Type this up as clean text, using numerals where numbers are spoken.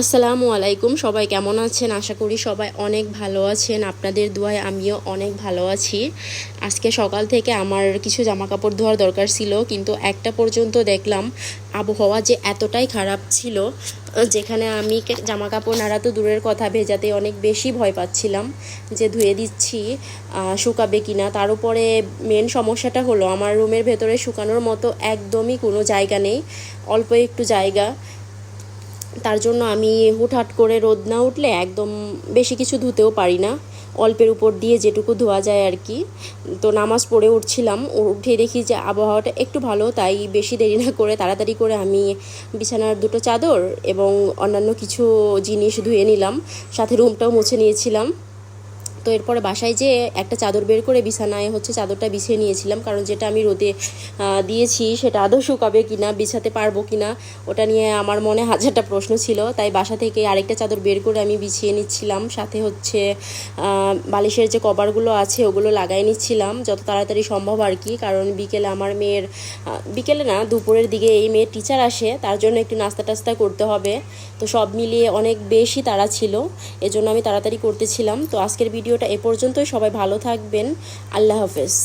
আসসালামু আলাইকুম। সবাই কেমন আছেন? আশা করি সবাই অনেক ভালো আছেন। আপনাদের দোয়ায় আমিও অনেক ভালো আছি। আজকে সকাল থেকে আমার কিছু জামাকাপড় ধোয়ার দরকার ছিল, কিন্তু একটা পর্যন্ত দেখলাম আবহাওয়া যে এতটাই খারাপ ছিল, যেখানে আমি জামাকাপড় নাড়া তো দূরের কথা, ভেজাতে অনেক বেশি ভয় পাচ্ছিলাম যে ধুয়ে দিচ্ছি শুকাবে কিনা। তার উপরে মেন সমস্যাটা হলো আমার রুমের ভেতরে শুকানোর মতো একদমই কোনো জায়গা নেই, অল্প একটু জায়গা। তার জন্য আমি হুটহাট করে রোদ না উঠলে একদম বেশি কিছু ধুতেও পারি না, অল্পের উপর দিয়ে যেটুকু ধোয়া যায় আর কি। তো নামাজ পড়ে উঠছিলাম, উঠে দেখি যে আবহাওয়াটা একটু ভালো, তাই বেশি দেরি না করে তাড়াতাড়ি করে আমি বিছানার দুটো চাদর এবং অন্যান্য কিছু জিনিস ধুয়ে নিলাম, সাথে রুমটাও মুছে নিয়েছিলাম। তো এরপরে বাসায় যেয়ে একটা চাদর বের করে বিছানায় চাদরটা বিছিয়ে নিয়েছিলাম, কারণ যেটা আমি রোদে দিয়েছি সেটা আদৌ শুকাবে কিনা, বিছাতে পারবো কিনা, ওটা নিয়ে আমার মনে হাজারটা প্রশ্ন ছিল। তাই বাসা থেকে আরেকটা চাদর বের করে আমি বিছিয়ে নিচ্ছিলাম, সাথে বালিশের যে কভারগুলো আছে ওগুলো লাগাই নিচ্ছিলাম যত তাড়াতাড়ি সম্ভব আর কি। কারণ বিকেলে আমার মেয়ের, বিকেলে না দুপুরের দিকে এই মেয়ের টিচার আসে, তার জন্য একটু নাস্তা টাস্তা করতে হবে। তো সব মিলিয়ে অনেক বেশি তাড়া ছিল, এজন্য আমি তাড়াতাড়ি করতেছিলাম। তো আজকের ভিডিওটা এ পর্যন্তই। সবাই ভালো থাকবেন। আল্লাহ হাফেজ।